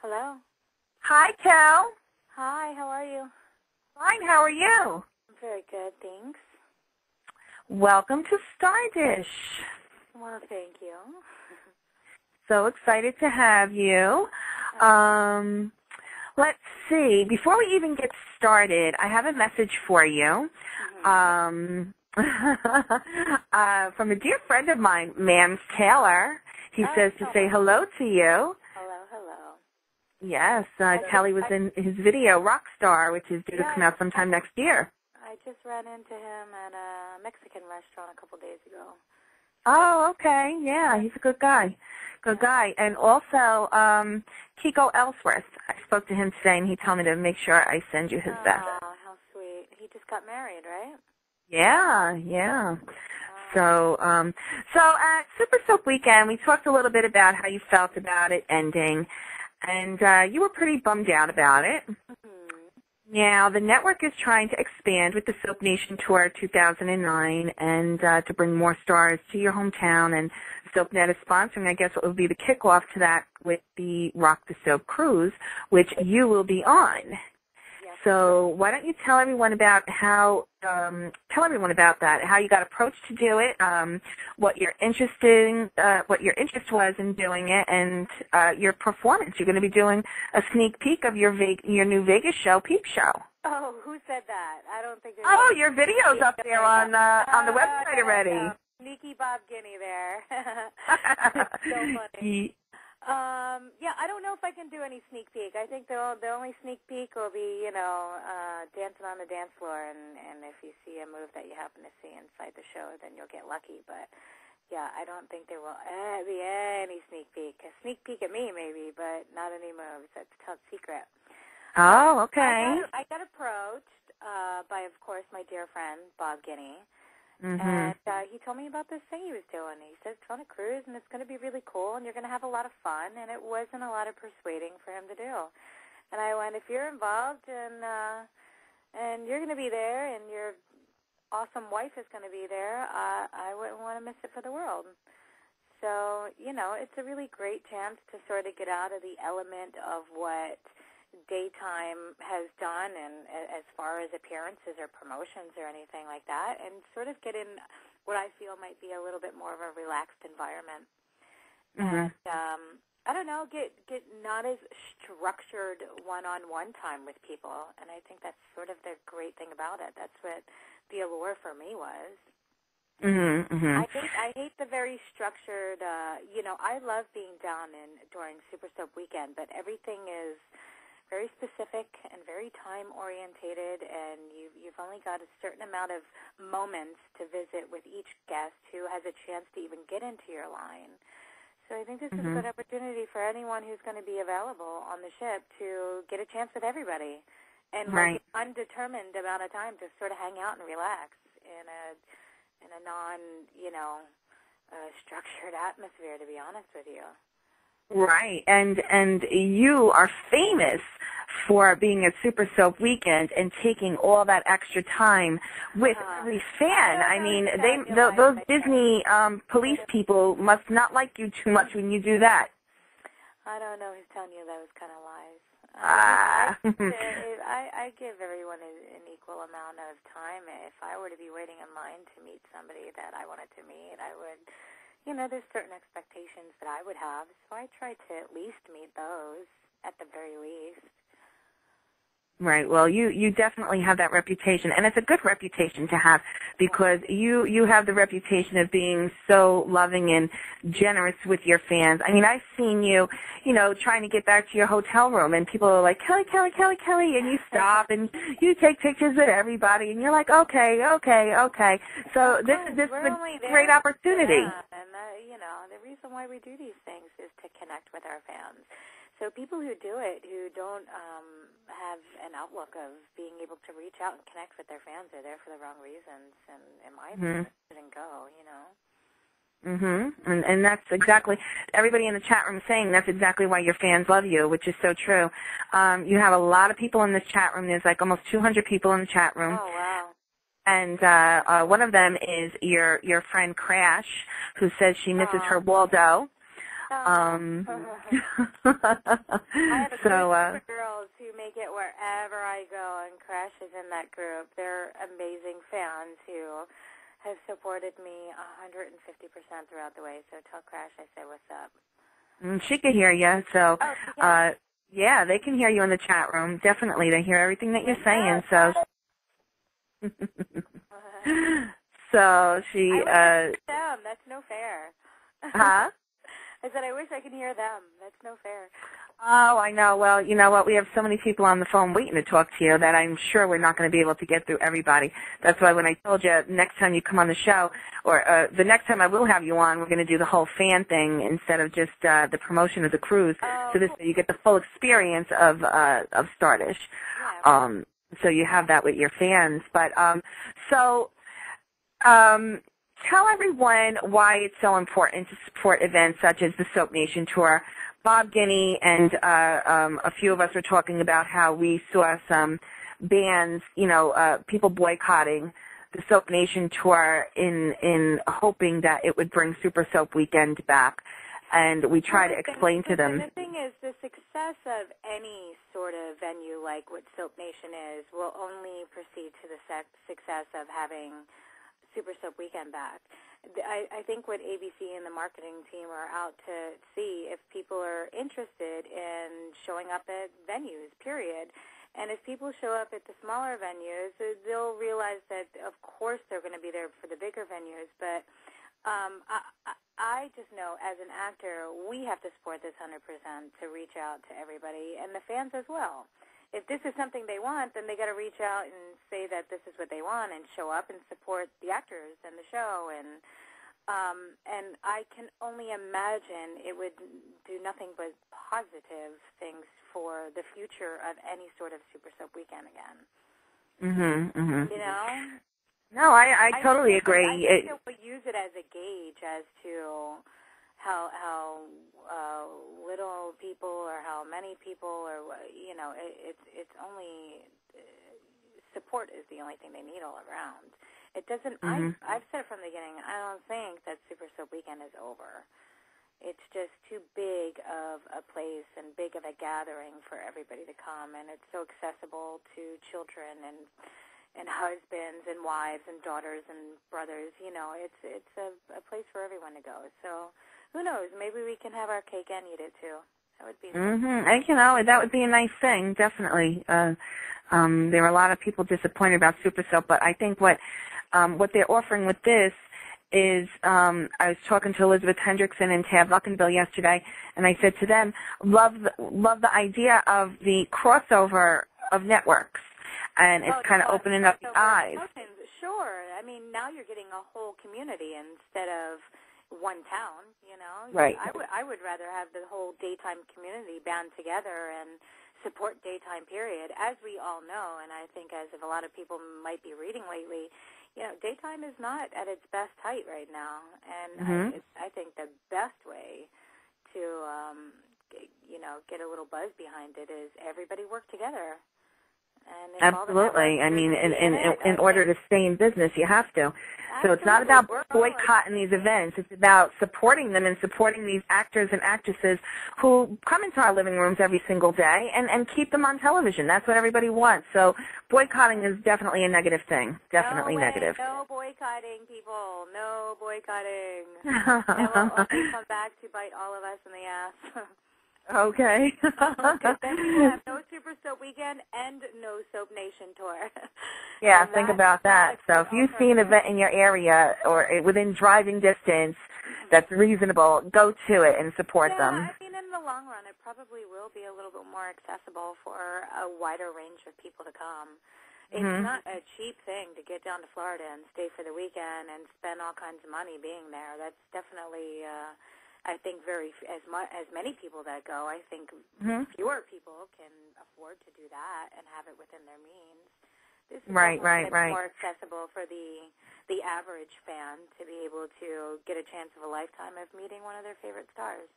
Hello. Hi, Cal. Hi, how are you? Fine, how are you? I'm very good, thanks. Welcome to Stardish. Well, thank you. So excited to have you. Let's see. Before we even get started, I have a message for you from a dear friend of mine, Mams Taylor. He says to say hello to you. Hello, hello. Yes, Kelly was in his video, Rockstar, which is due to come out sometime next year. I just ran into him at a Mexican restaurant a couple days ago. Oh, okay. Yeah, he's a good guy. Good guy. And also, Kiko Ellsworth. I spoke to him today, and he told me to make sure I send you his best. Oh, how sweet. He just got married, right? Yeah, yeah. So at Super Soap Weekend, we talked a little bit about how you felt about it ending, and you were pretty bummed out about it. Now, the network is trying to expand with the Soap Nation Tour 2009 and to bring more stars to your hometown, and SoapNet is sponsoring, I guess, what will be the kickoff to that with the Rock the Soap cruise, which you will be on. Yes. So why don't you tell everyone about how, that, how you got approached to do it, what your interest was in doing it, and your performance. You're going to be doing a sneak peek of your new Vegas show, Peep Show. Oh, who said that? I don't think. Oh, your video's up there on the website already. Sneaky Bob Guinea there. So funny. Yeah, I don't know if I can do any sneak peek. I think the only sneak peek will be, dancing on the dance floor, and if you see a move that you happen to see inside the show, then you'll get lucky. But, yeah, I don't think there will be any sneak peek. A sneak peek at me, maybe, but not any moves. That's top secret. Oh, okay. I got approached by, of course, my dear friend, Bob Guinea. Mm-hmm. And he told me about this thing he was doing. He said it's on a cruise, and it's going to be really cool, and you're going to have a lot of fun. And it wasn't a lot of persuading for him to do. And I went, if you're involved and you're going to be there, and your awesome wife is going to be there, I wouldn't want to miss it for the world. So, it's a really great chance to sort of get out of the element of what daytime has done, and as far as appearances or promotions or anything like that, and sort of get in what I feel might be a little bit more of a relaxed environment. And I don't know, get not as structured one-on-one time with people, and I think that's sort of the great thing about it. That's what the allure for me was. I hate the very structured, I love being down during Super Soap Weekend, but everything is very specific and very time-orientated, and you've only got a certain amount of moments to visit with each guest who has a chance to even get into your line. So I think this is a good opportunity for anyone who's going to be available on the ship to get a chance with everybody and like an undetermined amount of time to sort of hang out and relax in a non, structured atmosphere, to be honest with you. Right, and you are famous for being at Super Soap Weekend and taking all that extra time with every fan. I mean, those Disney police people must not like you too much when you do that. I don't know who's telling you those kind of lies. I give everyone an equal amount of time. If I were to be waiting in line to meet somebody that I wanted to meet, I would. There's certain expectations that I would have, so I try to at least meet those at the very least. Right. Well, you definitely have that reputation, and it's a good reputation to have because you have the reputation of being so loving and generous with your fans. I mean, I've seen you, trying to get back to your hotel room, and people are like, Kelly, Kelly, Kelly, Kelly, and you stop and you take pictures with everybody, and you're like, okay. So this is a great opportunity. Yeah, and the reason why we do these things is to connect with our fans. So people who do it, who don't have an outlook of being able to reach out and connect with their fans, are there for the wrong reasons, and in my opinion, shouldn't go, And that's exactly, everybody in the chat room is saying that's exactly why your fans love you, which is so true. You have a lot of people in this chat room. There's like almost 200 people in the chat room. Oh, wow. And one of them is your friend Crash, who says she misses her Waldo. I have a group of girls who make it wherever I go, and Crash is in that group. They're amazing fans who have supported me 150% throughout the way. So tell Crash I say what's up. She can hear you, so yeah, they can hear you in the chat room. Definitely, they hear everything that you're saying. So, so she. I wish I could hear them. That's no fair. Huh? I said I wish I could hear them. That's no fair. Oh, I know. Well, you know what? We have so many people on the phone waiting to talk to you that I'm sure we're not going to be able to get through everybody. That's why when I told you next time you come on the show, or the next time I will have you on, we're going to do the whole fan thing instead of just the promotion of the cruise. So this way you get the full experience of Stardish. Yeah. So you have that with your fans. But tell everyone why it's so important to support events such as the Soap Nation Tour. Bob Guinea and a few of us were talking about how we saw some bands, people boycotting the Soap Nation Tour in hoping that it would bring Super Soap Weekend back. And we try to explain to them. The thing is, the success of any sort of venue like what Soap Nation is will only proceed to the success of having Super Soap Weekend back. I think what ABC and the marketing team are out to see if people are interested in showing up at venues, period. And if people show up at the smaller venues, they'll realize that, of course, they're going to be there for the bigger venues. But I just know, as an actor, we have to support this 100% to reach out to everybody, and the fans as well. If this is something they want, then they got to reach out and say that this is what they want and show up and support the actors and the show. And I can only imagine it would do nothing but positive things for the future of any sort of Super Soap Weekend again. You know? No, I totally agree. I think that we'll use it as a gauge as to how little people or how many people or it's only support is the only thing they need all around. It doesn't. I've said from the beginning, I don't think that Super Soap Weekend is over. It's just too big of a place and big of a gathering for everybody to come, and it's so accessible to children and husbands and wives and daughters and brothers. It's a place for everyone to go. So who knows? Maybe we can have our cake and eat it too. That would be nice. And that would be a nice thing, definitely. There were a lot of people disappointed about Super Soap, but I think what they're offering with this is, I was talking to Elizabeth Hendrickson and Tab Luckenbill yesterday, and I said to them, love the idea of the crossover of networks, and it's kind of opening up the eyes. Sure. I mean, now you're getting a whole community instead of one town, Right. I would rather have the whole daytime community band together and support daytime, period, as we all know, and I think as if a lot of people might be reading lately, daytime is not at its best height right now, and I think the best way to, get a little buzz behind it is everybody work together. And absolutely. I mean, in order to stay in business, you have to. So it's not about boycotting these events. It's about supporting them and supporting these actors and actresses who come into our living rooms every single day and keep them on television. That's what everybody wants. So boycotting is definitely a negative thing. Definitely negative. No boycotting, people. No boycotting. That will only come back to bite all of us in the ass. Okay. Then we will have no Super Soap Weekend and no Soap Nation Tour. Yeah, think about that. So if you see an event in your area or within driving distance that's reasonable, go to it and support them. I mean, in the long run, it probably will be a little bit more accessible for a wider range of people to come. It's not a cheap thing to get down to Florida and stay for the weekend and spend all kinds of money being there. That's definitely... I think as many people that go, I think fewer people can afford to do that and have it within their means. This is right. more accessible for the average fan to be able to get a chance of a lifetime of meeting one of their favorite stars.